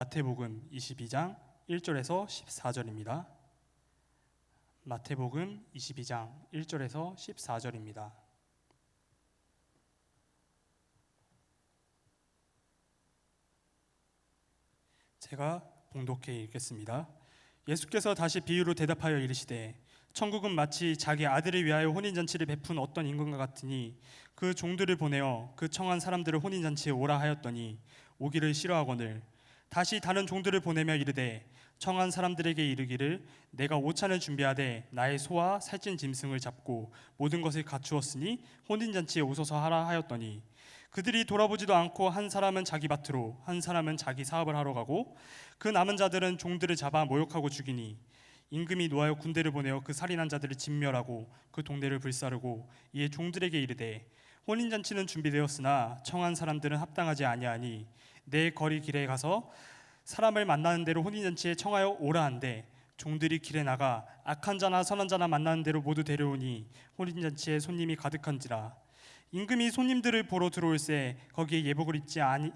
마태복음 22장 1절에서 14절입니다. 마태복음 22장 1절에서 14절입니다. 제가 봉독해 읽겠습니다. 예수께서 다시 비유로 대답하여 이르시되 천국은 마치 자기 아들을 위하여 혼인잔치를 베푼 어떤 임금과 같으니 그 종들을 보내어 그 청한 사람들을 혼인잔치에 오라 하였더니 오기를 싫어하거늘 다시 다른 종들을 보내며 이르되 청한 사람들에게 이르기를 내가 오찬을 준비하되 나의 소와 살찐 짐승을 잡고 모든 것을 갖추었으니 혼인잔치에 오소서 하라 하였더니 그들이 돌아보지도 않고 한 사람은 자기 밭으로 한 사람은 자기 사업을 하러 가고 그 남은 자들은 종들을 잡아 모욕하고 죽이니 임금이 노하여 군대를 보내어 그 살인한 자들을 진멸하고 그 동네를 불사르고 이에 종들에게 이르되 혼인잔치는 준비되었으나 청한 사람들은 합당하지 아니하니 내 거리 길에 가서 사람을 만나는 대로 혼인잔치에 청하여 오라 한데 종들이 길에 나가 악한 자나 선한 자나 만나는 대로 모두 데려오니 혼인잔치에 손님이 가득한지라 임금이 손님들을 보러 들어올새 거기에 예복을 입지 않은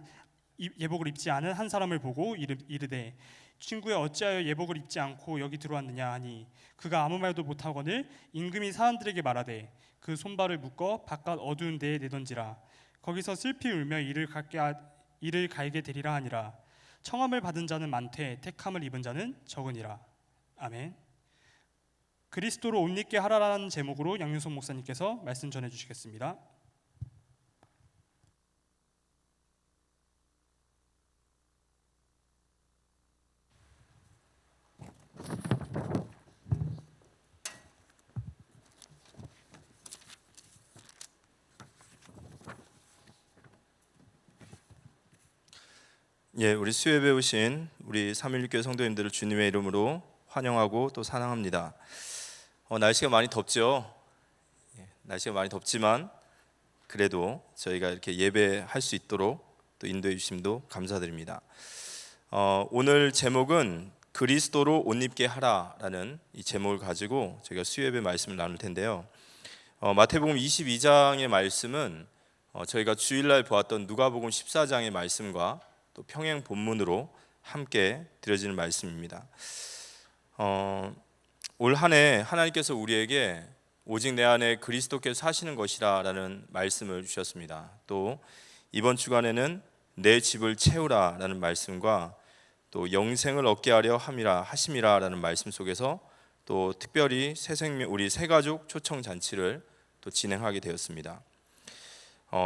한 사람을 보고 이르되 친구야 어찌하여 예복을 입지 않고 여기 들어왔느냐 하니 그가 아무 말도 못하거늘 임금이 사람들에게 말하되 그 손발을 묶어 바깥 어두운 데에 내던지라 거기서 슬피 울며 이를 갈게 되리라 하니라. 청함을 받은 자는 많되 택함을 입은 자는 적으니라. 아멘. 그리스도로 옷 입게 하라라는 제목으로 양윤석 목사님께서 말씀 전해주시겠습니다. 우리 수요예배 오신 우리 316교회 성도님들을 주님의 이름으로 환영하고 또 사랑합니다. 날씨가 많이 덥죠. 날씨가 많이 덥지만 그래도 저희가 이렇게 예배할 수 있도록 또 인도해 주심도 감사드립니다. 오늘 제목은 그리스도로 옷 입게 하라라는 이 제목을 가지고 저희가 수요예배 말씀을 나눌 텐데요. 마태복음 22장의 말씀은 저희가 주일날 보았던 누가복음 14장의 말씀과 또 평행 본문으로 함께 드려지는 말씀입니다. 올 한 해 하나님께서 우리에게 오직 내 안에 그리스도께서 사시는 것이라 라는 말씀을 주셨습니다. 또 이번 주간에는 내 집을 채우라 라는 말씀과 또 영생을 얻게 하려 하심이라 라는 말씀 속에서 또 특별히 우리 새가족 초청잔치를 또 진행하게 되었습니다.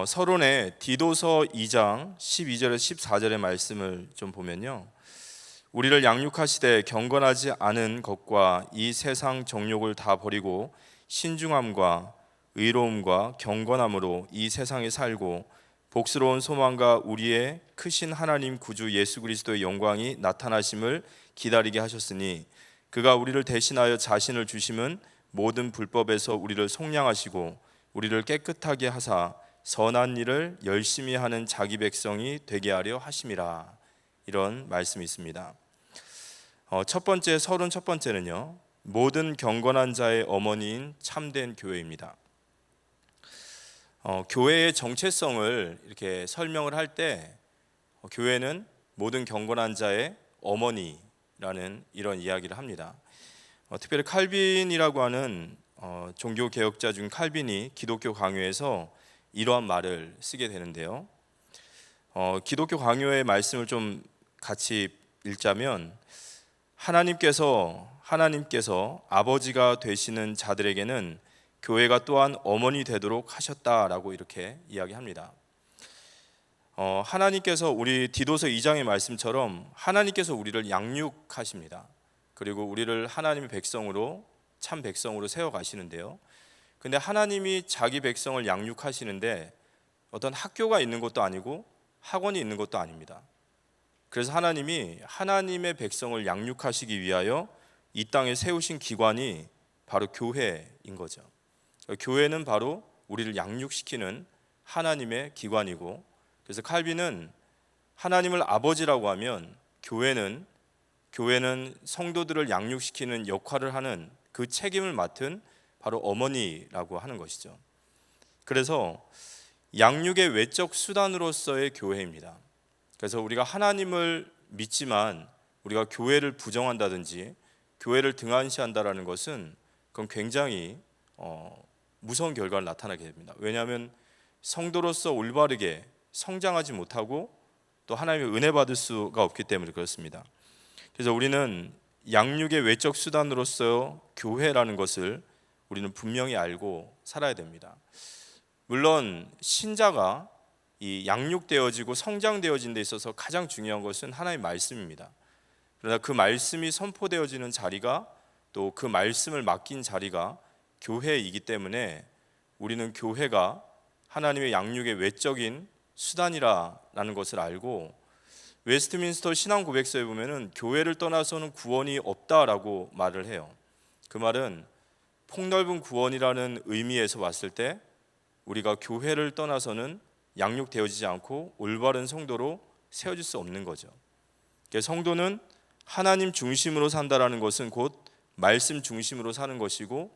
서론의 디도서 2장 12절에서 14절의 말씀을 좀 보면요, 우리를 양육하시되 경건하지 않은 것과 이 세상 정욕을 다 버리고 신중함과 의로움과 경건함으로 이 세상에 살고 복스러운 소망과 우리의 크신 하나님 구주 예수 그리스도의 영광이 나타나심을 기다리게 하셨으니 그가 우리를 대신하여 자신을 주심은 모든 불법에서 우리를 속량하시고 우리를 깨끗하게 하사 선한 일을 열심히 하는 자기 백성이 되게 하려 하심이라. 이런 말씀이 있습니다. 첫 번째, 서론 첫 번째는요, 모든 경건한 자의 어머니인 참된 교회입니다. 교회의 정체성을 이렇게 설명을 할 때 교회는 모든 경건한 자의 어머니라는 이런 이야기를 합니다. 특별히 칼빈이라고 하는 종교 개혁자 중 칼빈이 기독교 강요에서 이러한 말을 쓰게 되는데요. 기독교 강요의 말씀을 좀 같이 읽자면 하나님께서 아버지가 되시는 자들에게는 교회가 또한 어머니 되도록 하셨다라고 이렇게 이야기합니다. 하나님께서 우리 디도서 2장의 말씀처럼 하나님께서 우리를 양육하십니다. 그리고 우리를 하나님의 백성으로, 참 백성으로 세워 가시는데요. 근데 하나님이 자기 백성을 양육하시는데 어떤 학교가 있는 것도 아니고 학원이 있는 것도 아닙니다. 그래서 하나님이 하나님의 백성을 양육하시기 위하여 이 땅에 세우신 기관이 바로 교회인 거죠. 교회는 바로 우리를 양육시키는 하나님의 기관이고, 그래서 칼빈은 하나님을 아버지라고 하면 교회는 성도들을 양육시키는 역할을 하는 그 책임을 맡은 바로 어머니라고 하는 것이죠. 그래서 양육의 외적 수단으로서의 교회입니다. 그래서 우리가 하나님을 믿지만 우리가 교회를 부정한다든지 교회를 등한시한다라는 것은 그건 굉장히 무서운 결과를 나타나게 됩니다. 왜냐하면 성도로서 올바르게 성장하지 못하고 또 하나님의 은혜 받을 수가 없기 때문에 그렇습니다. 그래서 우리는 양육의 외적 수단으로서 교회라는 것을 우리는 분명히 알고 살아야 됩니다. 물론 신자가 이 양육되어지고 성장되어진 데 있어서 가장 중요한 것은 하나님의 말씀입니다. 그러나 그 말씀이 선포되어지는 자리가 또 그 말씀을 맡긴 자리가 교회이기 때문에 우리는 교회가 하나님의 양육의 외적인 수단이라는 것을 알고, 웨스트민스터 신앙 고백서에 보면은 교회를 떠나서는 구원이 없다라고 말을 해요. 그 말은 폭넓은 구원이라는 의미에서 봤을 때 우리가 교회를 떠나서는 양육되어지지 않고 올바른 성도로 세워질 수 없는 거죠. 그래서 성도는 하나님 중심으로 산다라는 것은 곧 말씀 중심으로 사는 것이고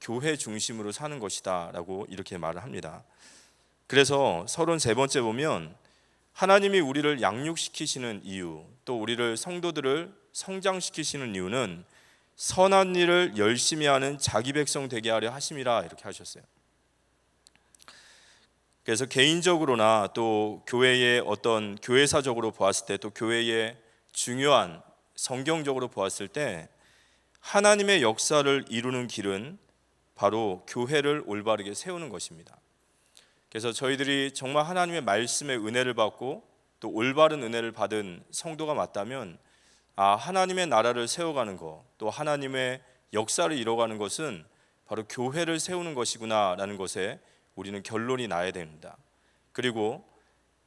교회 중심으로 사는 것이다라고 이렇게 말을 합니다. 그래서 33번째 보면 하나님이 우리를 양육시키시는 이유, 또 우리를 성도들을 성장시키시는 이유는 선한 일을 열심히 하는 자기 백성 되게 하려 하심이라 이렇게 하셨어요. 그래서 개인적으로나 또 교회의 어떤 교회사적으로 보았을 때, 또 교회의 중요한 성경적으로 보았을 때 하나님의 역사를 이루는 길은 바로 교회를 올바르게 세우는 것입니다. 그래서 저희들이 정말 하나님의 말씀의 은혜를 받고 또 올바른 은혜를 받은 성도가 맞다면 하나님의 나라를 세워가는 것, 또 하나님의 역사를 이뤄가는 것은 바로 교회를 세우는 것이구나라는 것에 우리는 결론이 나야 됩니다. 그리고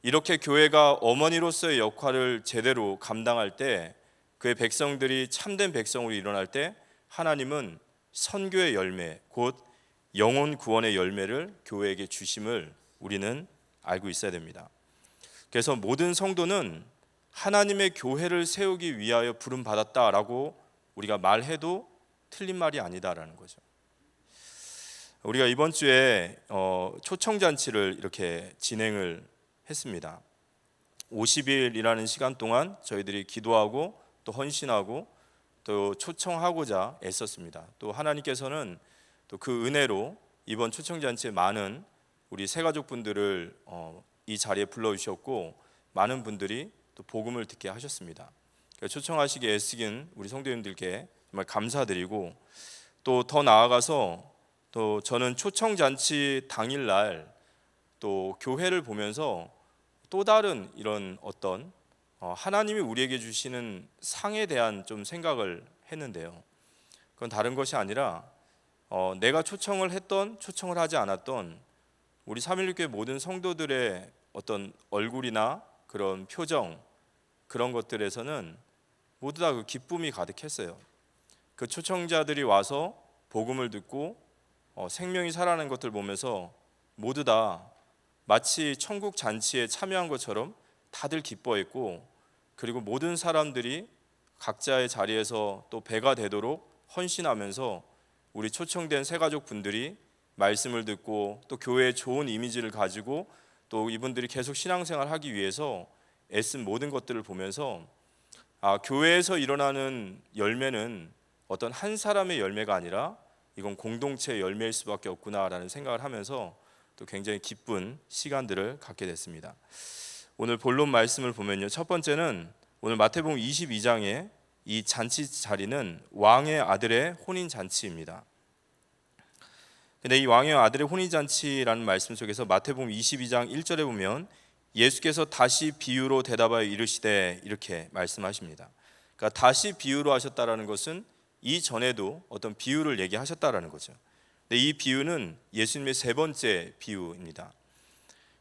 이렇게 교회가 어머니로서의 역할을 제대로 감당할 때, 그의 백성들이 참된 백성으로 일어날 때 하나님은 선교의 열매, 곧 영혼 구원의 열매를 교회에게 주심을 우리는 알고 있어야 됩니다. 그래서 모든 성도는 하나님의 교회를 세우기 위하여 부름받았다라고 우리가 말해도 틀린 말이 아니다라는 거죠. 우리가 이번 주에 초청잔치를 이렇게 진행을 했습니다. 50일이라는 시간 동안 저희들이 기도하고 또 헌신하고 또 초청하고자 애썼습니다. 또 하나님께서는 또 그 은혜로 이번 초청잔치에 많은 우리 새가족분들을 이 자리에 불러주셨고 많은 분들이 또 복음을 듣게 하셨습니다. 초청하시기에 애쓰긴 우리 성도님들께 정말 감사드리고, 또 더 나아가서 또 저는 초청잔치 당일날 또 교회를 보면서 또 다른 이런 어떤 하나님이 우리에게 주시는 상에 대한 좀 생각을 했는데요. 그건 다른 것이 아니라 내가 초청을 했던 초청을 하지 않았던 우리 316교회 모든 성도들의 어떤 얼굴이나 그런 표정, 그런 것들에서는 모두 다 그 기쁨이 가득했어요. 그 초청자들이 와서 복음을 듣고 생명이 살아나는 것들 보면서 모두 다 마치 천국 잔치에 참여한 것처럼 다들 기뻐했고, 그리고 모든 사람들이 각자의 자리에서 또 배가 되도록 헌신하면서 우리 초청된 새가족 분들이 말씀을 듣고 또 교회의 좋은 이미지를 가지고 또 이분들이 계속 신앙생활 하기 위해서 애쓴 모든 것들을 보면서 교회에서 일어나는 열매는 어떤 한 사람의 열매가 아니라 이건 공동체의 열매일 수밖에 없구나라는 생각을 하면서 또 굉장히 기쁜 시간들을 갖게 됐습니다. 오늘 본론 말씀을 보면요, 첫 번째는 오늘 마태복음 22장에 이 잔치 자리는 왕의 아들의 혼인 잔치입니다. 근데 이 왕의 아들의 혼인 잔치라는 말씀 속에서 마태복음 22장 1절에 보면 예수께서 다시 비유로 대답하여 이르시되 이렇게 말씀하십니다. 그러니까 다시 비유로 하셨다라는 것은 이전에도 어떤 비유를 얘기하셨다라는 거죠. 근데 이 비유는 예수님의 세 번째 비유입니다.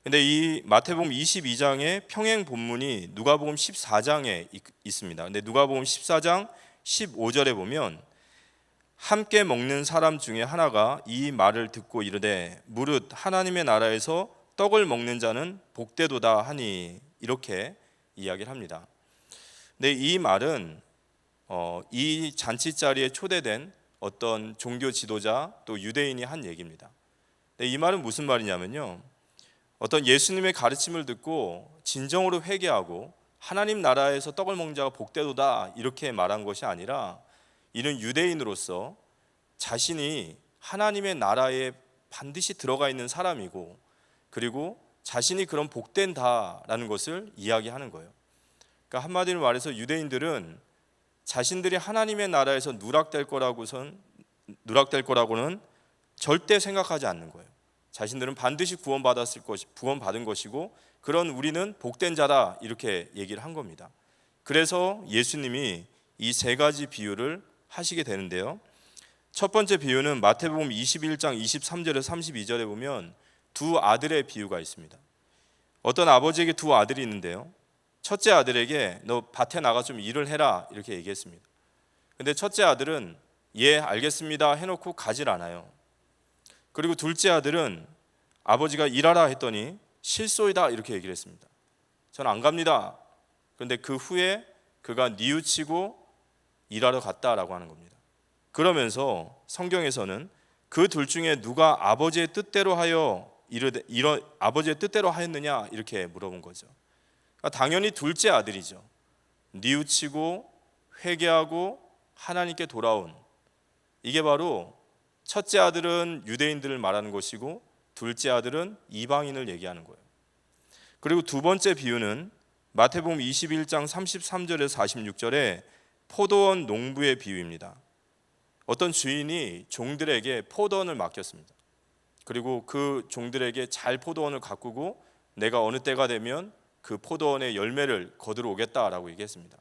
근데 이 마태복음 22장의 평행 본문이 누가복음 14장에 있습니다. 근데 누가복음 14장 15절에 보면 함께 먹는 사람 중에 하나가 이 말을 듣고 이르되 무릇 하나님의 나라에서 떡을 먹는 자는 복되도다 하니, 이렇게 이야기를 합니다. 근데 이 말은 이 잔치 자리에 초대된 어떤 종교 지도자 또 유대인이 한 얘기입니다. 근데 이 말은 무슨 말이냐면요, 어떤 예수님의 가르침을 듣고 진정으로 회개하고 하나님 나라에서 떡을 먹는 자가 복되도다 이렇게 말한 것이 아니라 이는 유대인으로서 자신이 하나님의 나라에 반드시 들어가 있는 사람이고 그리고 자신이 그런 복된다라는 것을 이야기하는 거예요. 그러니까 한마디로 말해서 유대인들은 자신들이 하나님의 나라에서 누락될 거라고는 절대 생각하지 않는 거예요. 자신들은 반드시 구원받은 것이고 그런 우리는 복된 자다 이렇게 얘기를 한 겁니다. 그래서 예수님이 이 세 가지 비유를 하시게 되는데요. 첫 번째 비유는 마태복음 21장 23절에서 32절에 보면 두 아들의 비유가 있습니다. 어떤 아버지에게 두 아들이 있는데요. 첫째 아들에게 너 밭에 나가 좀 일을 해라 이렇게 얘기했습니다. 근데 첫째 아들은 예 알겠습니다 해놓고 가질 않아요. 그리고 둘째 아들은 아버지가 일하라 했더니 실소이다 이렇게 얘기를 했습니다. 저는 안 갑니다. 그런데 그 후에 그가 뉘우치고 일하러 갔다라고 하는 겁니다. 그러면서 성경에서는 그 둘 중에 누가 아버지의 뜻대로 하였느냐 이렇게 물어본 거죠. 그러니까 당연히 둘째 아들이죠. 뉘우치고 회개하고 하나님께 돌아온, 이게 바로 첫째 아들은 유대인들을 말하는 것이고 둘째 아들은 이방인을 얘기하는 거예요. 그리고 두 번째 비유는 마태복음 21장 33절에서 46절에 포도원 농부의 비유입니다. 어떤 주인이 종들에게 포도원을 맡겼습니다. 그리고 그 종들에게 잘 포도원을 가꾸고 내가 어느 때가 되면 그 포도원의 열매를 거두러 오겠다라고 얘기했습니다.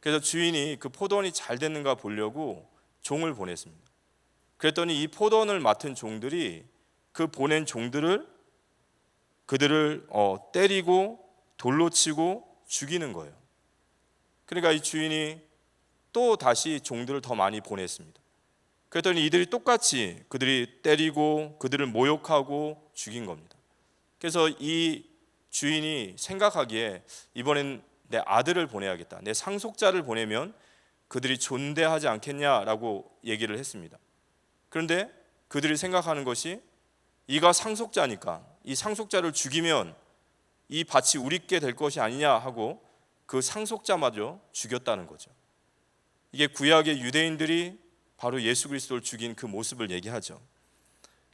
그래서 주인이 그 포도원이 잘 됐는가 보려고 종을 보냈습니다. 그랬더니 이 포도원을 맡은 종들이 그 보낸 종들을 그들을 때리고 돌로 치고 죽이는 거예요. 그러니까 이 주인이 또 다시 종들을 더 많이 보냈습니다. 그랬더니 이들이 똑같이 그들이 때리고 그들을 모욕하고 죽인 겁니다. 그래서 이 주인이 생각하기에 이번엔 내 아들을 보내야겠다, 내 상속자를 보내면 그들이 존대하지 않겠냐라고 얘기를 했습니다. 그런데 그들이 생각하는 것이 이가 상속자니까 이 상속자를 죽이면 이 밭이 우리께 될 것이 아니냐 하고 그 상속자마저 죽였다는 거죠. 이게 구약의 유대인들이 바로 예수 그리스도를 죽인 그 모습을 얘기하죠.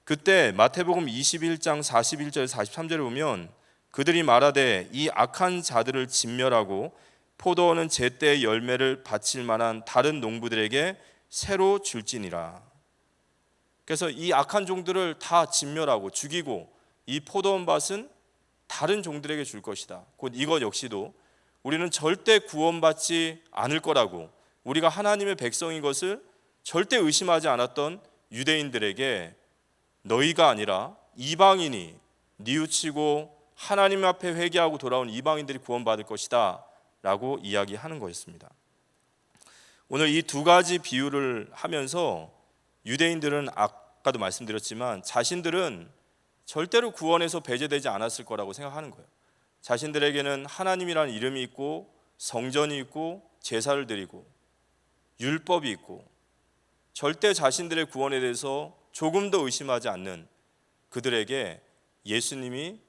그때 마태복음 21장 41절 43절에 보면 그들이 말하되 이 악한 자들을 진멸하고 포도원은 제때의 열매를 바칠 만한 다른 농부들에게 새로 줄지니라. 그래서 이 악한 종들을 다 진멸하고 죽이고 이 포도원 밭은 다른 종들에게 줄 것이다. 곧 이것 역시도 우리는 절대 구원받지 않을 거라고, 우리가 하나님의 백성인 것을 절대 의심하지 않았던 유대인들에게 너희가 아니라 이방인이 뉘우치고 하나님 앞에 회개하고 돌아온 이방인들이 구원받을 것이다 라고 이야기하는 것이었습니다. 오늘 이 두 가지 비유를 하면서 유대인들은 아까도 말씀드렸지만 자신들은 절대로 구원에서 배제되지 않았을 거라고 생각하는 거예요. 자신들에게는 하나님이라는 이름이 있고 성전이 있고 제사를 드리고 율법이 있고 절대 자신들의 구원에 대해서 조금도 의심하지 않는 그들에게 예수님이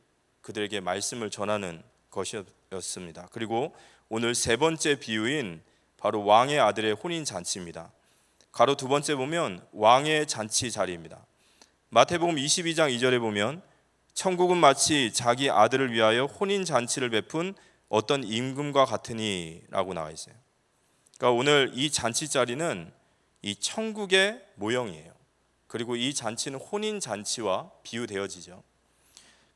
그들에게 말씀을 전하는 것이었습니다. 그리고 오늘 세 번째 비유인 바로 왕의 아들의 혼인 잔치입니다. 가로 두 번째 보면 왕의 잔치 자리입니다. 마태복음 22장 2절에 보면 천국은 마치 자기 아들을 위하여 혼인 잔치를 베푼 어떤 임금과 같으니 라고 나와 있어요. 그러니까 오늘 이 잔치 자리는 이 천국의 모형이에요. 그리고 이 잔치는 혼인 잔치와 비유되어지죠.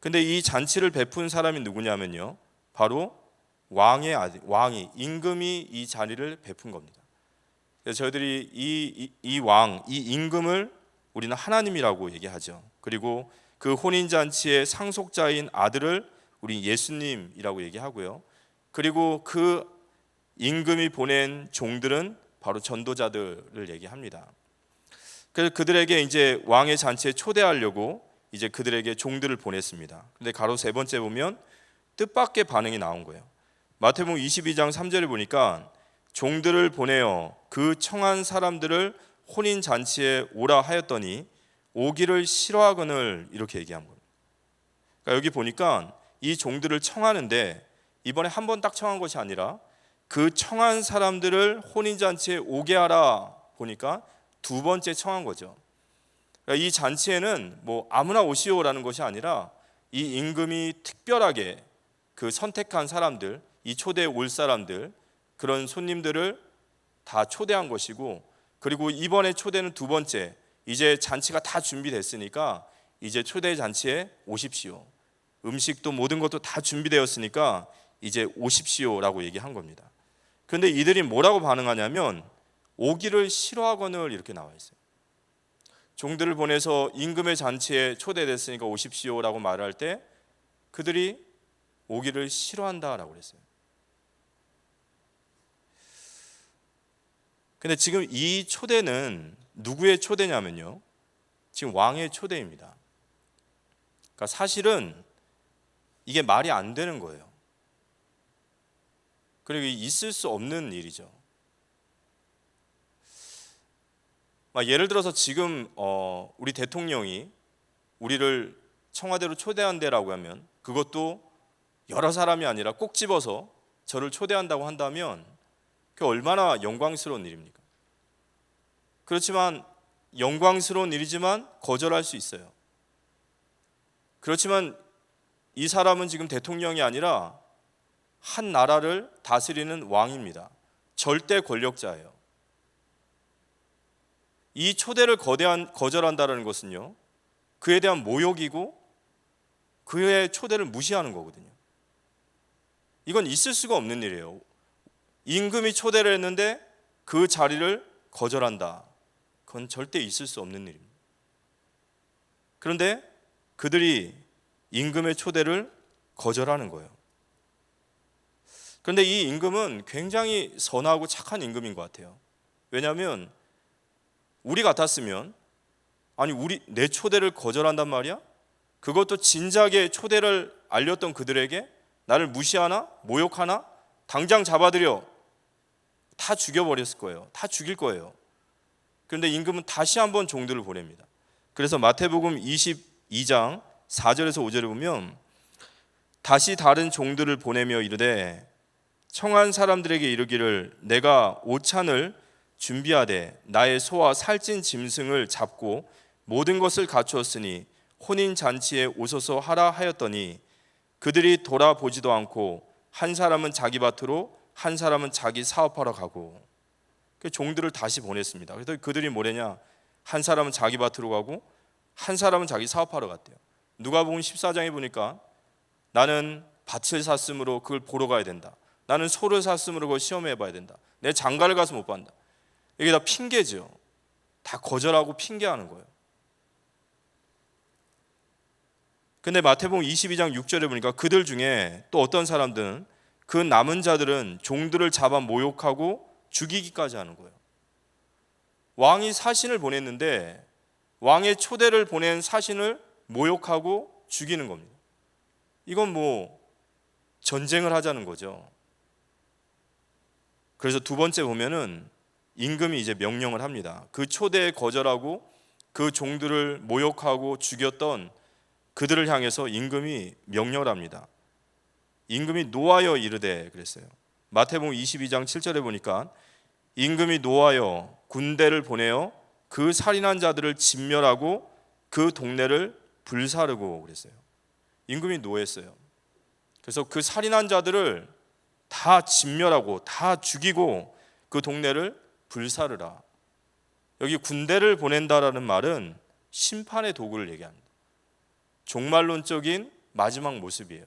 근데 이 잔치를 베푼 사람이 누구냐면요, 바로 왕의 아들, 왕이, 임금이 이 자리를 베푼 겁니다. 그래서 저희들이 이 왕, 이 임금을 우리는 하나님이라고 얘기하죠. 그리고 그 혼인 잔치의 상속자인 아들을 우리 예수님이라고 얘기하고요. 그리고 그 임금이 보낸 종들은 바로 전도자들을 얘기합니다. 그래서 그들에게 이제 왕의 잔치에 초대하려고 이제 그들에게 종들을 보냈습니다. 근데 가로 세 번째 보면 뜻밖의 반응이 나온 거예요. 마태복음 22장 3절에 보니까 종들을 보내어 그 청한 사람들을 혼인 잔치에 오라 하였더니 오기를 싫어하거늘 이렇게 얘기한 거예요. 그러니까 여기 보니까 이 종들을 청하는데 이번에 한 번 딱 청한 것이 아니라 그 청한 사람들을 혼인잔치에 오게 하라 보니까 두 번째 청한 거죠. 그러니까 이 잔치에는 뭐 아무나 오시오라는 것이 아니라 이 임금이 특별하게 그 선택한 사람들, 이 초대에 올 사람들, 그런 손님들을 다 초대한 것이고, 그리고 이번에 초대는 두 번째, 이제 잔치가 다 준비됐으니까 이제 초대 잔치에 오십시오. 음식도 모든 것도 다 준비되었으니까 이제 오십시오라고 얘기한 겁니다. 그런데 이들이 뭐라고 반응하냐면 오기를 싫어하거늘 이렇게 나와 있어요. 종들을 보내서 임금의 잔치에 초대됐으니까 오십시오라고 말할 때 그들이 오기를 싫어한다라고 그랬어요. 근데 지금 이 초대는 누구의 초대냐면요, 지금 왕의 초대입니다. 그러니까 사실은 이게 말이 안 되는 거예요. 그리고 있을 수 없는 일이죠. 예를 들어서 지금 우리 대통령이 우리를 청와대로 초대한다라고 하면, 그것도 여러 사람이 아니라 꼭 집어서 저를 초대한다고 한다면 그게 얼마나 영광스러운 일입니까? 그렇지만 영광스러운 일이지만 거절할 수 있어요. 그렇지만 이 사람은 지금 대통령이 아니라 한 나라를 다스리는 왕입니다. 절대 권력자예요. 이 초대를 거절한다는 것은요, 그에 대한 모욕이고 그의 초대를 무시하는 거거든요. 이건 있을 수가 없는 일이에요. 임금이 초대를 했는데 그 자리를 거절한다. 그건 절대 있을 수 없는 일입니다. 그런데 그들이 임금의 초대를 거절하는 거예요. 그런데 이 임금은 굉장히 선하고 착한 임금인 것 같아요. 왜냐하면 우리 같았으면, 아니 내 초대를 거절한단 말이야? 그것도 진작에 초대를 알렸던 그들에게 나를 무시하나? 모욕하나? 당장 잡아들여 다 죽여버렸을 거예요. 다 죽일 거예요. 그런데 임금은 다시 한번 종들을 보냅니다. 그래서 마태복음 22장 4절에서 5절에 보면 다시 다른 종들을 보내며 이르되 청한 사람들에게 이르기를 내가 오찬을 준비하되 나의 소와 살찐 짐승을 잡고 모든 것을 갖추었으니 혼인 잔치에 오소서 하라 하였더니 그들이 돌아보지도 않고 한 사람은 자기 밭으로 한 사람은 자기 사업하러 가고, 종들을 다시 보냈습니다. 그래서 그들이 뭐래냐, 한 사람은 자기 밭으로 가고 한 사람은 자기 사업하러 갔대요. 누가복음 14장에 보니까 나는 밭을 샀으므로 그걸 보러 가야 된다, 나는 소를 샀으므로 그걸 시험해 봐야 된다, 내 장가를 가서 못 본다. 이게 다 핑계죠. 다 거절하고 핑계하는 거예요. 근데 마태복음 22장 6절에 보니까 그들 중에 또 어떤 사람들은 그 남은 자들은 종들을 잡아 모욕하고 죽이기까지 하는 거예요. 왕이 사신을 보냈는데 왕의 초대를 보낸 사신을 모욕하고 죽이는 겁니다. 이건 뭐 전쟁을 하자는 거죠. 그래서 두 번째 보면은 임금이 이제 명령을 합니다. 그 초대에 거절하고 그 종들을 모욕하고 죽였던 그들을 향해서 임금이 명령을 합니다. 임금이 노하여 이르되 그랬어요. 마태복음 22장 7절에 보니까 임금이 노하여 군대를 보내어 그 살인한 자들을 진멸하고 그 동네를 불사르고 그랬어요. 임금이 노했어요. 그래서 그 살인한 자들을 다 진멸하고 다 죽이고 그 동네를 불사르라. 여기 군대를 보낸다라는 말은 심판의 도구를 얘기합니다. 종말론적인 마지막 모습이에요.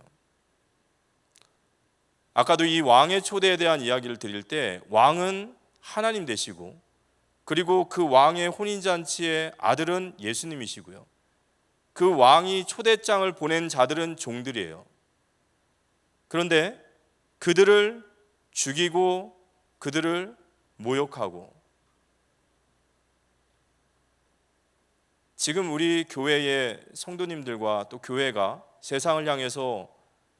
아까도 이 왕의 초대에 대한 이야기를 드릴 때 왕은 하나님 되시고, 그리고 그 왕의 혼인잔치의 아들은 예수님이시고요, 그 왕이 초대장을 보낸 자들은 종들이에요. 그런데 그들을 죽이고 그들을 모욕하고, 지금 우리 교회의 성도님들과 또 교회가 세상을 향해서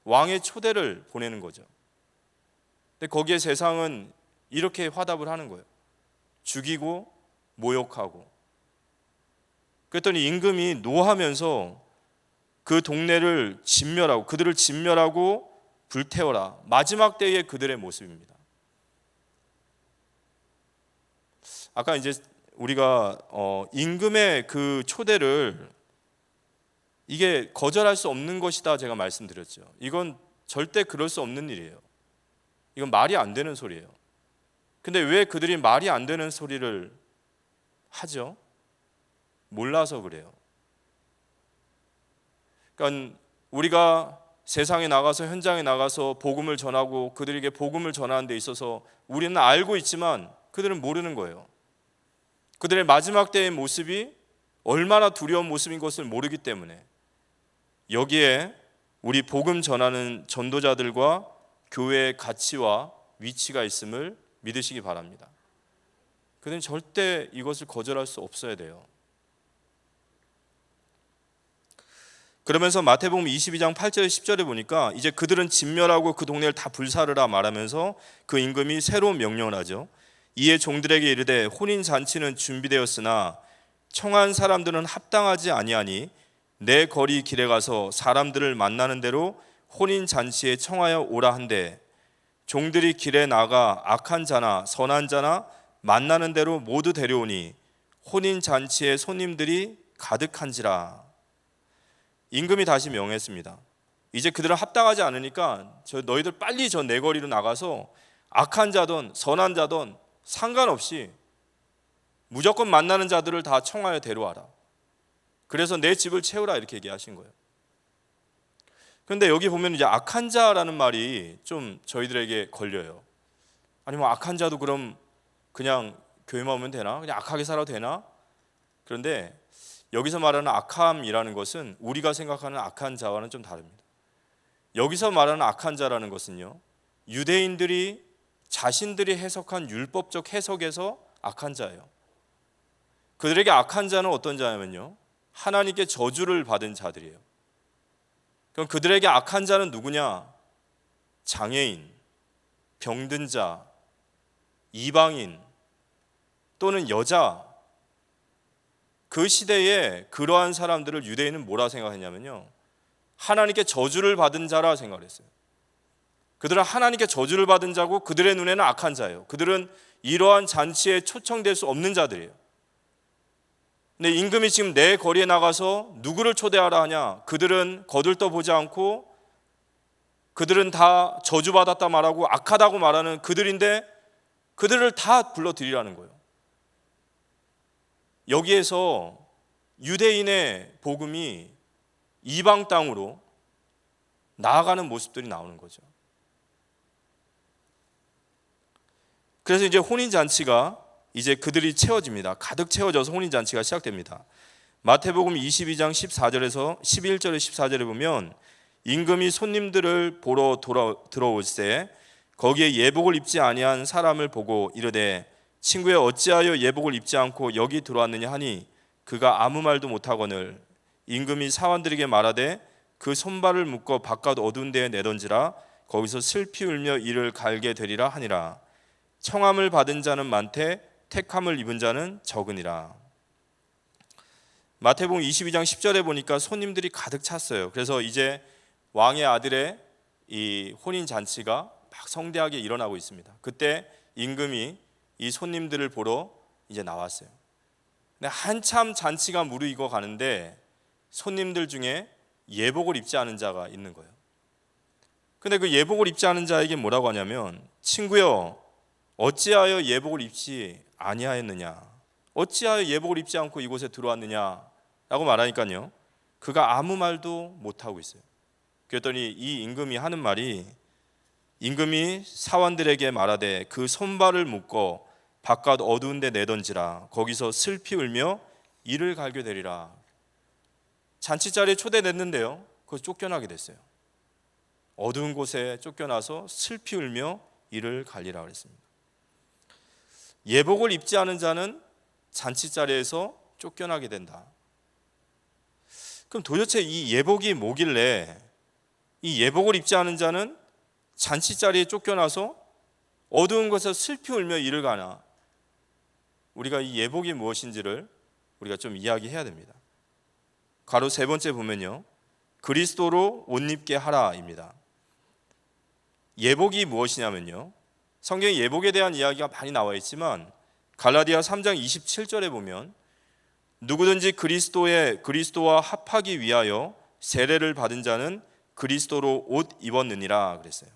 왕의 초대를 보내는 거죠. 근데 거기에 세상은 이렇게 화답을 하는 거예요. 죽이고 모욕하고. 그랬더니 임금이 노하면서 그 동네를 진멸하고 그들을 진멸하고 불태워라. 마지막 때의 그들의 모습입니다. 아까 이제 우리가 임금의 그 초대를 이게 거절할 수 없는 것이다 제가 말씀드렸죠. 이건 절대 그럴 수 없는 일이에요. 이건 말이 안 되는 소리예요. 근데 왜 그들이 말이 안 되는 소리를 하죠? 몰라서 그래요. 그러니까 우리가 세상에 나가서 현장에 나가서 복음을 전하고 그들에게 복음을 전하는 데 있어서 우리는 알고 있지만 그들은 모르는 거예요. 그들의 마지막 때의 모습이 얼마나 두려운 모습인 것을 모르기 때문에 여기에 우리 복음 전하는 전도자들과 교회의 가치와 위치가 있음을 믿으시기 바랍니다. 그들은 절대 이것을 거절할 수 없어야 돼요. 그러면서 마태복음 22장 8절 10절에 보니까 이제 그들은 진멸하고 그 동네를 다 불사르라 말하면서 그 임금이 새로운 명령을 하죠. 이에 종들에게 이르되 혼인 잔치는 준비되었으나 청한 사람들은 합당하지 아니하니 내 거리 길에 가서 사람들을 만나는 대로 혼인 잔치에 청하여 오라 한대 종들이 길에 나가 악한 자나 선한 자나 만나는 대로 모두 데려오니 혼인 잔치에 손님들이 가득한지라. 임금이 다시 명했습니다. 이제 그들은 합당하지 않으니까 너희들 빨리 저 내 거리로 나가서 악한 자든 선한 자든 상관없이 무조건 만나는 자들을 다 청하여 데려와라. 그래서 내 집을 채우라 이렇게 얘기하신 거예요. 그런데 여기 보면 이제 악한 자라는 말이 좀 저희들에게 걸려요. 아니 뭐 악한 자도 그럼 그냥 교회만 오면 되나? 그냥 악하게 살아도 되나? 그런데 여기서 말하는 악함이라는 것은 우리가 생각하는 악한 자와는 좀 다릅니다. 여기서 말하는 악한 자라는 것은요, 유대인들이 자신들이 해석한 율법적 해석에서 악한 자예요. 그들에게 악한 자는 어떤 자냐면요, 하나님께 저주를 받은 자들이에요. 그럼 그들에게 악한 자는 누구냐? 장애인, 병든 자, 이방인 또는 여자. 그 시대에 그러한 사람들을 유대인은 뭐라 생각했냐면요, 하나님께 저주를 받은 자라 생각을 했어요. 그들은 하나님께 저주를 받은 자고 그들의 눈에는 악한 자예요. 그들은 이러한 잔치에 초청될 수 없는 자들이에요. 근데 임금이 지금 내 거리에 나가서 누구를 초대하라 하냐? 그들은 거들떠보지 않고 그들은 다 저주받았다 말하고 악하다고 말하는 그들인데 그들을 다 불러들이라는 거예요. 여기에서 유대인의 복음이 이방 땅으로 나아가는 모습들이 나오는 거죠. 그래서 이제 혼인잔치가 이제 그들이 채워집니다. 가득 채워져서 혼인잔치가 시작됩니다. 마태복음 22장 14절에서 11절에 14절에 보면 임금이 손님들을 보러 들어올 때 거기에 예복을 입지 아니한 사람을 보고 이르되 친구여 어찌하여 예복을 입지 않고 여기 들어왔느냐 하니 그가 아무 말도 못하거늘 임금이 사원들에게 말하되 그 손발을 묶어 바깥 어두운 데에 내던지라 거기서 슬피 울며 이를 갈게 되리라 하니라. 청함을 받은 자는 많되 택함을 입은 자는 적으니라. 마태복음 22장 10절에 보니까 손님들이 가득 찼어요. 그래서 이제 왕의 아들의 이 혼인 잔치가 막 성대하게 일어나고 있습니다. 그때 임금이 이 손님들을 보러 이제 나왔어요. 근데 한참 잔치가 무르익어 가는데 손님들 중에 예복을 입지 않은 자가 있는 거예요. 근데 그 예복을 입지 않은 자에게 뭐라고 하냐면 친구여 어찌하여 예복을 입지 아니하였느냐? 어찌하여 예복을 입지 않고 이곳에 들어왔느냐? 라고 말하니까요, 그가 아무 말도 못하고 있어요. 그랬더니 이 임금이 하는 말이 임금이 사원들에게 말하되 그 손발을 묶어 바깥 어두운 데 내던지라 거기서 슬피 울며 이를 갈게 되리라. 잔치 자리에 초대됐는데요, 그것이 쫓겨나게 됐어요. 어두운 곳에 쫓겨나서 슬피 울며 이를 갈리라 그랬습니다. 예복을 입지 않은 자는 잔치 자리에서 쫓겨나게 된다. 그럼 도대체 이 예복이 뭐길래 이 예복을 입지 않은 자는 잔치 자리에 쫓겨나서 어두운 곳에서 슬피 울며 이를 가나? 우리가 이 예복이 무엇인지를 우리가 좀 이야기해야 됩니다. 가로 세 번째 보면요, 그리스도로 옷 입게 하라입니다. 예복이 무엇이냐면요, 성경에 예복에 대한 이야기가 많이 나와 있지만 갈라디아 3장 27절에 보면 누구든지 그리스도와 합하기 위하여 세례를 받은 자는 그리스도로 옷 입었느니라 그랬어요.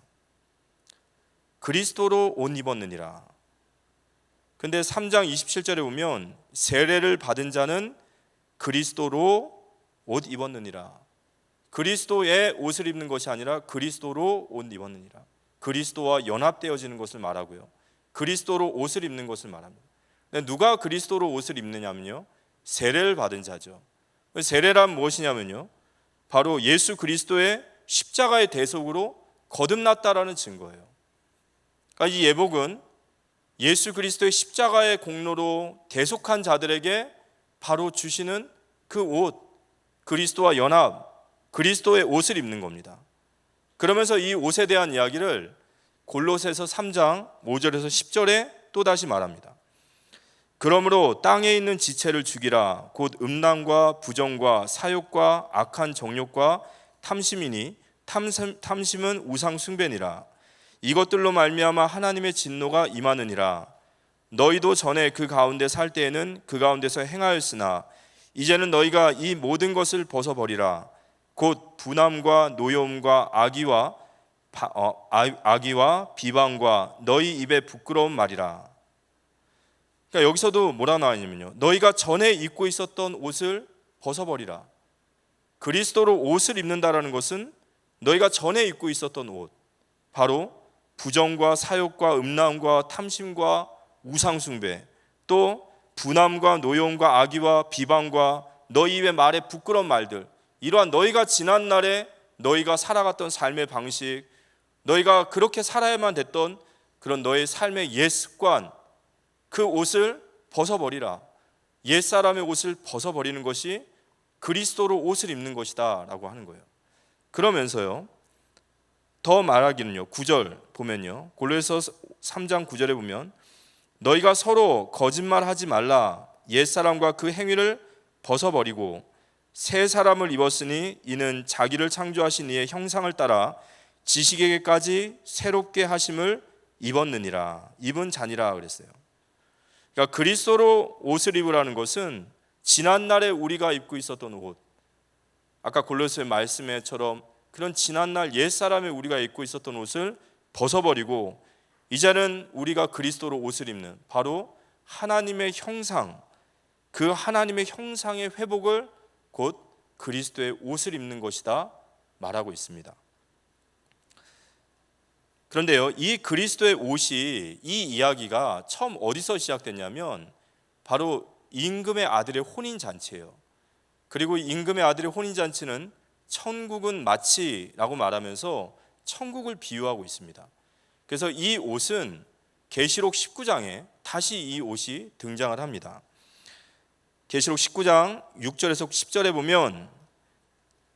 그리스도로 옷 입었느니라. 근데 3장 27절에 보면 세례를 받은 자는 그리스도로 옷 입었느니라. 그리스도의 옷을 입는 것이 아니라 그리스도로 옷 입었느니라. 그리스도와 연합되어지는 것을 말하고요, 그리스도로 옷을 입는 것을 말합니다. 근데 누가 그리스도로 옷을 입느냐면요, 세례를 받은 자죠. 세례란 무엇이냐면요, 바로 예수 그리스도의 십자가의 대속으로 거듭났다라는 증거예요. 그러니까 이 예복은 예수 그리스도의 십자가의 공로로 대속한 자들에게 바로 주시는 그 옷, 그리스도와 연합, 그리스도의 옷을 입는 겁니다. 그러면서 이 옷에 대한 이야기를 골로새서 3장 5절에서 10절에 또다시 말합니다. 그러므로 땅에 있는 지체를 죽이라. 곧 음란과 부정과 사욕과 악한 정욕과 탐심이니 탐심은 우상 숭배니라. 이것들로 말미암아 하나님의 진노가 임하느니라. 너희도 전에 그 가운데 살 때에는 그 가운데서 행하였으나 이제는 너희가 이 모든 것을 벗어버리라. 곧 분함과 노여움과 악의와 비방과 너희 입에 부끄러운 말이라. 그러니까 여기서도 뭐라 나와있냐면요, 너희가 전에 입고 있었던 옷을 벗어버리라. 그리스도로 옷을 입는다라는 것은 너희가 전에 입고 있었던 옷, 바로 부정과 사욕과 음란과 탐심과 우상숭배, 또 분함과 노여움과 악의와 비방과 너희 입의 말에 부끄러운 말들, 이러한 너희가 지난날에 너희가 살아갔던 삶의 방식, 너희가 그렇게 살아야만 됐던 그런 너의 삶의 옛 습관, 그 옷을 벗어버리라. 옛사람의 옷을 벗어버리는 것이 그리스도로 옷을 입는 것이다 라고 하는 거예요. 그러면서요, 더 말하기는요, 9절 보면요, 골로새서 3장 9절에 보면 너희가 서로 거짓말하지 말라. 옛사람과 그 행위를 벗어버리고 새 사람을 입었으니 이는 자기를 창조하신 이의 형상을 따라 지식에게까지 새롭게 하심을 입었느니라. 입은 자니라 그랬어요. 그러니까 그리스도로 옷을 입으라는 것은 지난날에 우리가 입고 있었던 옷, 아까 골로새 말씀에처럼 그런 지난날 옛사람에 우리가 입고 있었던 옷을 벗어버리고 이제는 우리가 그리스도로 옷을 입는 바로 하나님의 형상, 그 하나님의 형상의 회복을 곧 그리스도의 옷을 입는 것이다 말하고 있습니다. 그런데요, 이 그리스도의 옷이, 이 이야기가 처음 어디서 시작됐냐면 바로 임금의 아들의 혼인잔치예요. 그리고 임금의 아들의 혼인잔치는 천국은 마치라고 말하면서 천국을 비유하고 있습니다. 그래서 이 옷은 계시록 19장에 다시 이 옷이 등장을 합니다. 계시록 19장 6절에서 10절에 보면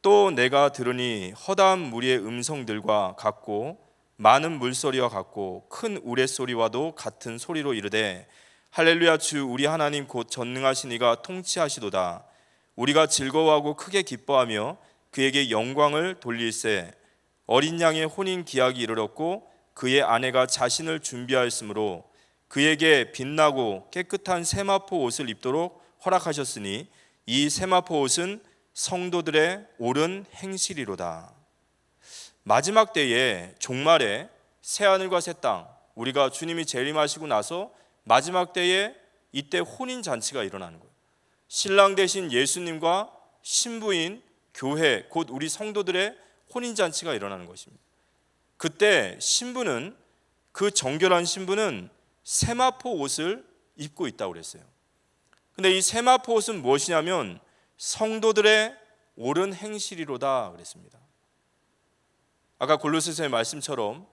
또 내가 들으니 허다한 무리의 음성들과 같고 많은 물소리와 같고 큰 우레소리와도 같은 소리로 이르되 할렐루야, 주 우리 하나님 곧 전능하신 이가 통치하시도다. 우리가 즐거워하고 크게 기뻐하며 그에게 영광을 돌릴세. 어린 양의 혼인 기약이 이르렀고 그의 아내가 자신을 준비하였으므로 그에게 빛나고 깨끗한 세마포 옷을 입도록 허락하셨으니 이 세마포 옷은 성도들의 옳은 행실이로다. 마지막 때에 종말에 새하늘과 새 땅, 우리가 주님이 재림하시고 나서 마지막 때에 이때 혼인잔치가 일어나는 거예요. 신랑 되신 예수님과 신부인 교회, 곧 우리 성도들의 혼인잔치가 일어나는 것입니다. 그때 신부는, 그 정결한 신부는 세마포 옷을 입고 있다고 그랬어요. 근데 이 세마포 옷은 무엇이냐면 성도들의 옳은 행실이로다 그랬습니다. 아까 골로새서의 말씀처럼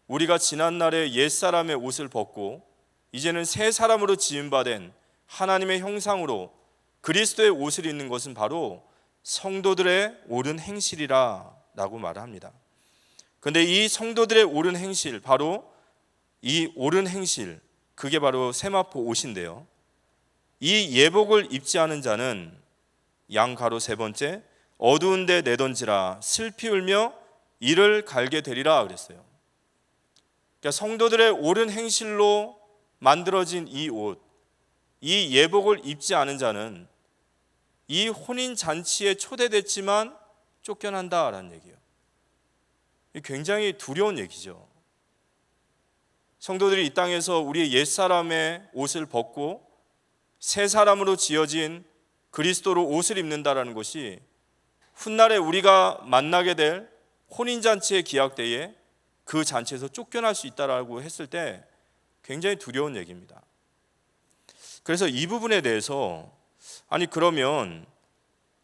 우리가 지난날에 옛사람의 옷을 벗고 이제는 새 사람으로 지음받은 하나님의 형상으로 그리스도의 옷을 입는 것은 바로 성도들의 옳은 행실이라 라고 말합니다. 그런데 이 성도들의 옳은 행실, 바로 이 옳은 행실, 그게 바로 세마포 옷인데요, 이 예복을 입지 않은 자는 양 가로 세 번째 어두운 데 내던지라 슬피 울며 이를 갈게 되리라 그랬어요. 그러니까 성도들의 옳은 행실로 만들어진 이 옷, 이 예복을 입지 않은 자는 이 혼인 잔치에 초대됐지만 쫓겨난다라는 얘기예요. 굉장히 두려운 얘기죠. 성도들이 이 땅에서 우리의 옛사람의 옷을 벗고 새 사람으로 지어진 그리스도로 옷을 입는다라는 것이 훗날에 우리가 만나게 될 혼인잔치의 기약 때에 그 잔치에서 쫓겨날 수 있다라고 했을 때 굉장히 두려운 얘기입니다. 그래서 이 부분에 대해서 아니 그러면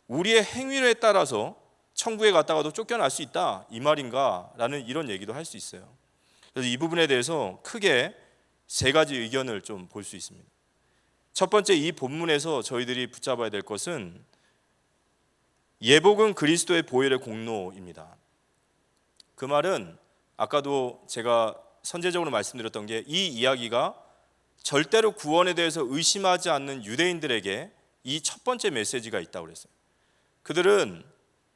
우리의 행위에 따라서 천국에 갔다가도 쫓겨날 수 있다 이 말인가? 라는 이런 얘기도 할 수 있어요. 그래서 이 부분에 대해서 크게 세 가지 의견을 좀 볼 수 있습니다. 첫 번째, 이 본문에서 저희들이 붙잡아야 될 것은 예복은 그리스도의 보혈의 공로입니다. 그 말은 아까도 제가 선제적으로 말씀드렸던 게 이 이야기가 절대로 구원에 대해서 의심하지 않는 유대인들에게 이 첫 번째 메시지가 있다고 그랬어요. 그들은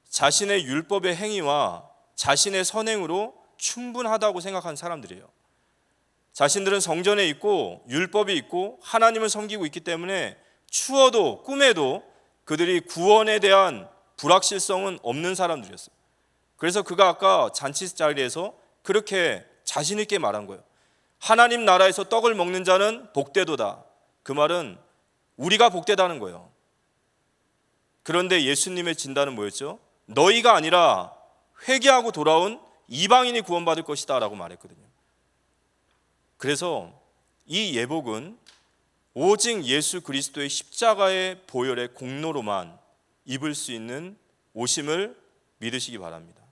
자신의 율법의 행위와 자신의 선행으로 충분하다고 생각한 사람들이에요. 자신들은 성전에 있고 율법이 있고 하나님을 섬기고 있기 때문에 추워도 꿈에도 그들이 구원에 대한 불확실성은 없는 사람들이었어요. 그래서 그가 아까 잔치 자리에서 그렇게 자신 있게 말한 거예요. 하나님 나라에서 떡을 먹는 자는 복되도다. 그 말은 우리가 복되다는 거예요. 그런데 예수님의 진단은 뭐였죠? 너희가 아니라 회개하고 돌아온 이방인이 구원받을 것이다 라고 말했거든요. 그래서 이 예복은 오직 예수 그리스도의 십자가의 보혈의 공로로만 입을 수 있는 옷임을 믿으시기 바랍니다.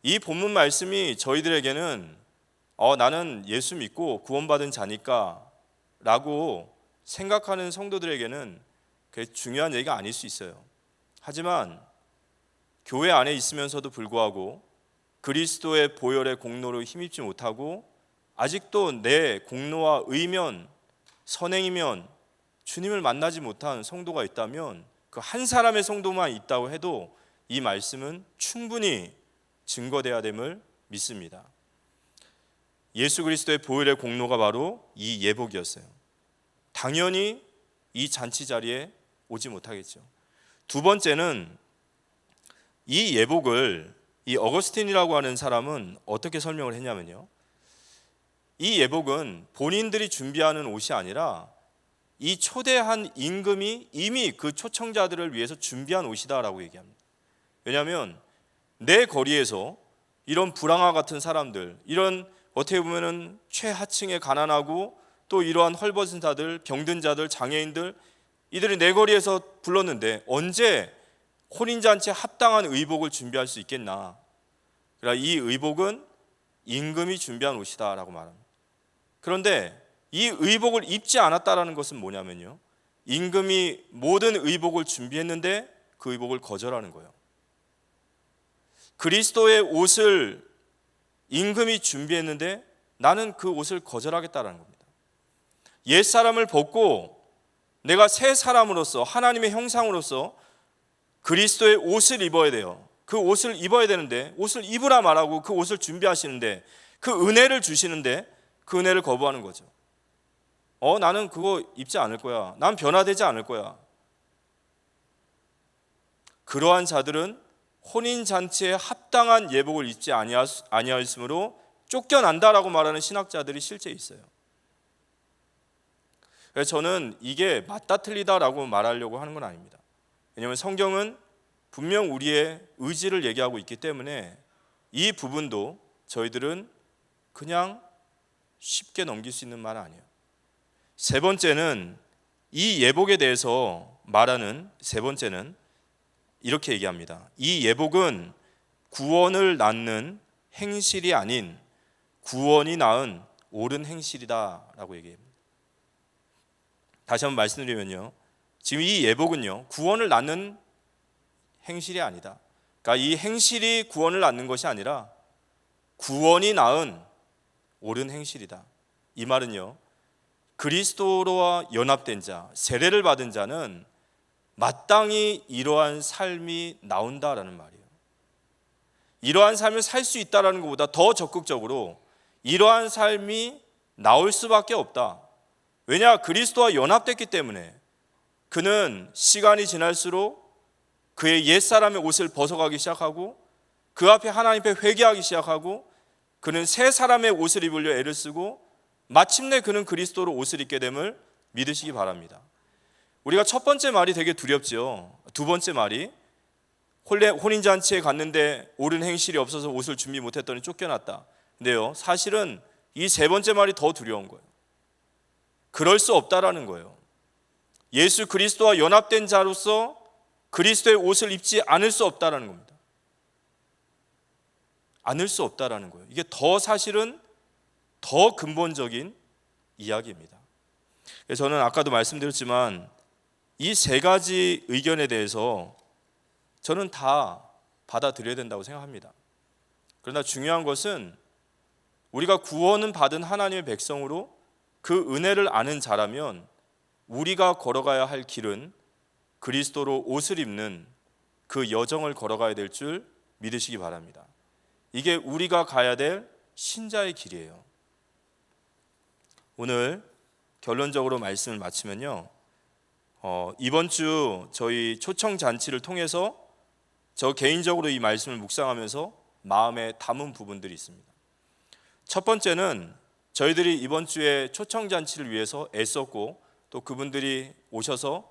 이 본문 말씀이 저희들에게는 나는 예수 믿고 구원받은 자니까 라고 생각하는 성도들에게는 그게 중요한 얘기가 아닐 수 있어요. 하지만 교회 안에 있으면서도 불구하고 그리스도의 보혈의 공로로 힘입지 못하고 아직도 내 공로와 의면, 선행이면 주님을 만나지 못한 성도가 있다면 그 한 사람의 성도만 있다고 해도 이 말씀은 충분히 증거돼야 됨을 믿습니다. 예수 그리스도의 보혈의 공로가 바로 이 예복이었어요. 당연히 이 잔치 자리에 오지 못하겠죠. 두 번째는 이 예복을 이 어거스틴이라고 하는 사람은 어떻게 설명을 했냐면요. 이 예복은 본인들이 준비하는 옷이 아니라 이 초대한 임금이 이미 그 초청자들을 위해서 준비한 옷이다라고 얘기합니다. 왜냐하면 내 거리에서 이런 불황아 같은 사람들, 이런 어떻게 보면은 최하층에 가난하고 또 이러한 헐벗은 자들, 병든 자들, 장애인들 이들이 내 거리에서 불렀는데 언제 혼인잔치에 합당한 의복을 준비할 수 있겠나? 그러나 이 의복은 임금이 준비한 옷이다 라고 말합니다. 그런데 이 의복을 입지 않았다라는 것은 뭐냐면요, 임금이 모든 의복을 준비했는데 그 의복을 거절하는 거예요. 그리스도의 옷을 임금이 준비했는데 나는 그 옷을 거절하겠다라는 겁니다. 옛사람을 벗고 내가 새 사람으로서 하나님의 형상으로서 그리스도의 옷을 입어야 돼요. 그 옷을 입어야 되는데 옷을 입으라 말하고 그 옷을 준비하시는데 그 은혜를 주시는데 그 은혜를 거부하는 거죠. 나는 그거 입지 않을 거야. 난 변화되지 않을 거야. 그러한 자들은 혼인잔치에 합당한 예복을 입지 아니하였으므로 쫓겨난다라고 말하는 신학자들이 실제 있어요. 그래서 저는 이게 맞다 틀리다라고 말하려고 하는 건 아닙니다. 왜냐하면 성경은 분명 우리의 의지를 얘기하고 있기 때문에 이 부분도 저희들은 그냥 쉽게 넘길 수 있는 말은 아니에요. 세 번째는 이 예복에 대해서 말하는 세 번째는 이렇게 얘기합니다. 이 예복은 구원을 낳는 행실이 아닌 구원이 낳은 옳은 행실이다라고 얘기합니다. 다시 한번 말씀드리면요, 지금 이 예복은요 구원을 낳는 행실이 아니다. 그러니까 이 행실이 구원을 낳는 것이 아니라 구원이 낳은 옳은 행실이다. 이 말은요, 그리스도와 연합된 자, 세례를 받은 자는 마땅히 이러한 삶이 나온다라는 말이에요. 이러한 삶을 살 수 있다라는 것보다 더 적극적으로 이러한 삶이 나올 수밖에 없다. 왜냐? 그리스도와 연합됐기 때문에. 그는 시간이 지날수록 그의 옛사람의 옷을 벗어가기 시작하고 그 앞에 하나님 앞에 회개하기 시작하고 그는 새 사람의 옷을 입으려 애를 쓰고 마침내 그는 그리스도로 옷을 입게 됨을 믿으시기 바랍니다. 우리가 첫 번째 말이 되게 두렵지요. 두 번째 말이 혼인잔치에 갔는데 옳은 행실이 없어서 옷을 준비 못했더니 쫓겨났다. 근데요, 사실은 이 세 번째 말이 더 두려운 거예요. 그럴 수 없다라는 거예요. 예수 그리스도와 연합된 자로서 그리스도의 옷을 입지 않을 수 없다라는 겁니다. 않을 수 없다라는 거예요. 이게 더 사실은 더 근본적인 이야기입니다. 그래서 저는 아까도 말씀드렸지만 이 세 가지 의견에 대해서 저는 다 받아들여야 된다고 생각합니다. 그러나 중요한 것은 우리가 구원은 받은 하나님의 백성으로 그 은혜를 아는 자라면 우리가 걸어가야 할 길은 그리스도로 옷을 입는 그 여정을 걸어가야 될 줄 믿으시기 바랍니다. 이게 우리가 가야 될 신자의 길이에요. 오늘 결론적으로 말씀을 마치면요, 이번 주 저희 초청 잔치를 통해서 저 개인적으로 이 말씀을 묵상하면서 마음에 담은 부분들이 있습니다. 첫 번째는 저희들이 이번 주에 초청 잔치를 위해서 애썼고 또 그분들이 오셔서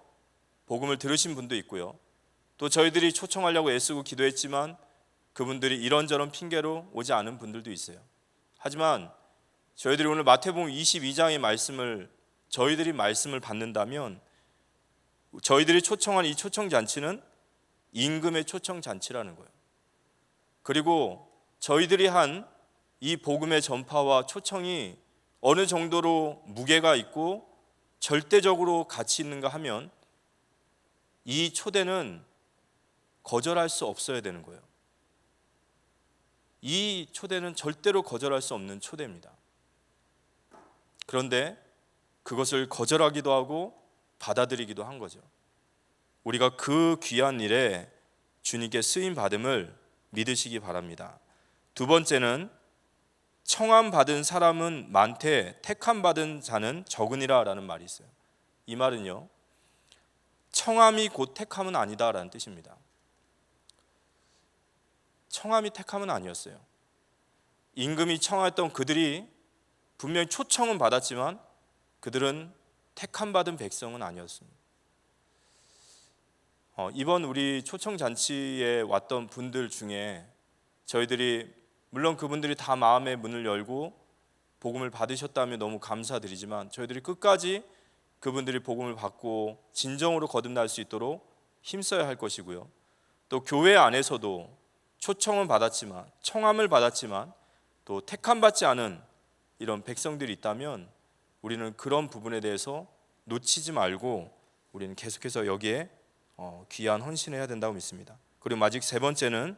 복음을 들으신 분도 있고요. 또 저희들이 초청하려고 애쓰고 기도했지만 그분들이 이런저런 핑계로 오지 않은 분들도 있어요. 하지만 저희들이 오늘 마태복음 22장의 말씀을 저희들이 말씀을 받는다면 저희들이 초청한 이 초청 잔치는 임금의 초청 잔치라는 거예요. 그리고 저희들이 한 이 복음의 전파와 초청이 어느 정도로 무게가 있고 절대적으로 가치 있는가 하면 이 초대는 거절할 수 없어야 되는 거예요. 이 초대는 절대로 거절할 수 없는 초대입니다. 그런데 그것을 거절하기도 하고 받아들이기도 한 거죠. 우리가 그 귀한 일에 주님께 쓰임 받음을 믿으시기 바랍니다. 두 번째는 청함 받은 사람은 많되 택함 받은 자는 적으니라 라는 말이 있어요. 이 말은요, 청함이 곧 택함은 아니다라는 뜻입니다. 청함이 택함은 아니었어요. 임금이 청하였던 그들이 분명히 초청은 받았지만 그들은 택함 받은 백성은 아니었습니다. 이번 우리 초청 잔치에 왔던 분들 중에 저희들이 물론 그분들이 다 마음의 문을 열고 복음을 받으셨다면 너무 감사드리지만 저희들이 끝까지 그분들이 복음을 받고 진정으로 거듭날 수 있도록 힘써야 할 것이고요. 또 교회 안에서도 초청은 받았지만 청함을 받았지만 또 택함 받지 않은 이런 백성들이 있다면 우리는 그런 부분에 대해서 놓치지 말고 우리는 계속해서 여기에 귀한 헌신해야 된다고 믿습니다. 그리고 마지막 세 번째는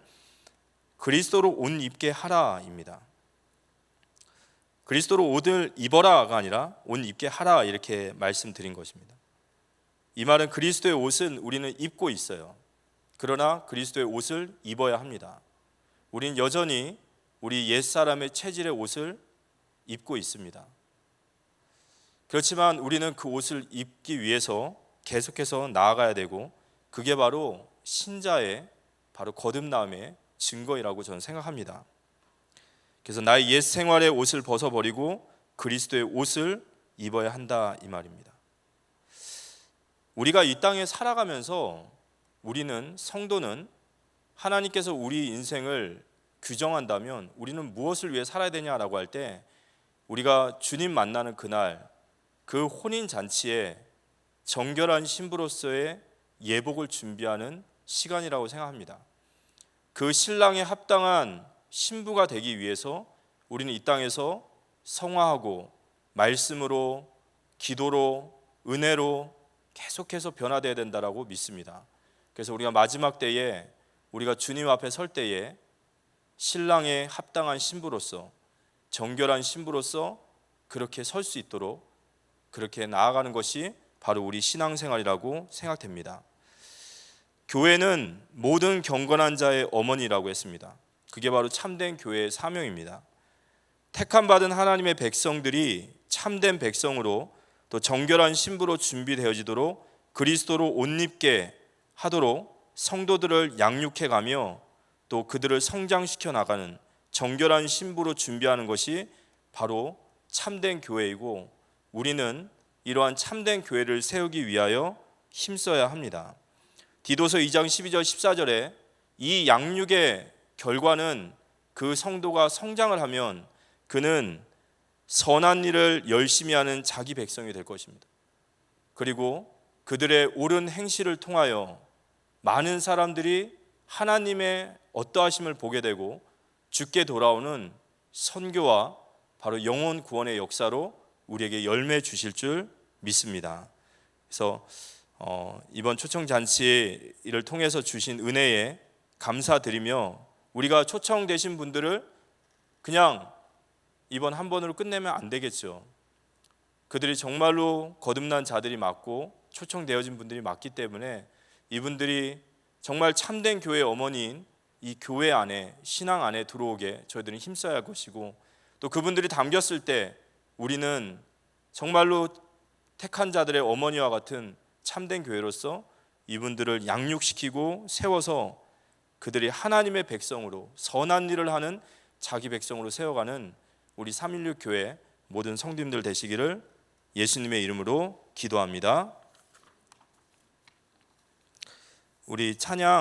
그리스도로 옷 입게 하라입니다. 그리스도로 옷을 입어라가 아니라 옷 입게 하라 이렇게 말씀드린 것입니다. 이 말은 그리스도의 옷은 우리는 입고 있어요. 그러나 그리스도의 옷을 입어야 합니다. 우리는 여전히 우리 옛사람의 체질의 옷을 입고 있습니다. 그렇지만 우리는 그 옷을 입기 위해서 계속해서 나아가야 되고 그게 바로 신자의 바로 거듭남의 증거이라고 저는 생각합니다. 그래서 나의 옛 생활의 옷을 벗어버리고 그리스도의 옷을 입어야 한다 이 말입니다. 우리가 이 땅에 살아가면서 우리는 성도는 하나님께서 우리 인생을 규정한다면 우리는 무엇을 위해 살아야 되냐라고 할 때 우리가 주님 만나는 그날 그 혼인잔치에 정결한 신부로서의 예복을 준비하는 시간이라고 생각합니다. 그 신랑에 합당한 신부가 되기 위해서 우리는 이 땅에서 성화하고 말씀으로 기도로 은혜로 계속해서 변화되어야 된다라고 믿습니다. 그래서 우리가 마지막 때에 우리가 주님 앞에 설 때에 신랑에 합당한 신부로서 정결한 신부로서 그렇게 설 수 있도록 그렇게 나아가는 것이 바로 우리 신앙생활이라고 생각됩니다. 교회는 모든 경건한 자의 어머니라고 했습니다. 그게 바로 참된 교회의 사명입니다. 택함 받은 하나님의 백성들이 참된 백성으로 또 정결한 신부로 준비되어지도록 그리스도로 옷 입게 하도록 성도들을 양육해 가며 또 그들을 성장시켜 나가는 정결한 신부로 준비하는 것이 바로 참된 교회이고, 우리는 이러한 참된 교회를 세우기 위하여 힘써야 합니다. 디도서 2장 12절 14절에 이 양육의 결과는 그 성도가 성장을 하면 그는 선한 일을 열심히 하는 자기 백성이 될 것입니다. 그리고 그들의 옳은 행실을 통하여 많은 사람들이 하나님의 어떠하심을 보게 되고 주께 돌아오는 선교와 바로 영혼 구원의 역사로 우리에게 열매 주실 줄 믿습니다. 그래서 이번 초청잔치를 통해서 주신 은혜에 감사드리며, 우리가 초청되신 분들을 그냥 이번 한 번으로 끝내면 안 되겠죠. 그들이 정말로 거듭난 자들이 맞고 초청되어진 분들이 맞기 때문에 이분들이 정말 참된 교회의 어머니인 이 교회 안에, 신앙 안에 들어오게 저희들은 힘써야 할 것이고, 또 그분들이 담겼을 때 우리는 정말로 택한 자들의 어머니와 같은 참된 교회로서 이분들을 양육시키고 세워서 그들이 하나님의 백성으로 선한 일을 하는 자기 백성으로 세워가는 우리 316 교회 모든 성도님들 되시기를 예수님의 이름으로 기도합니다. 우리 찬양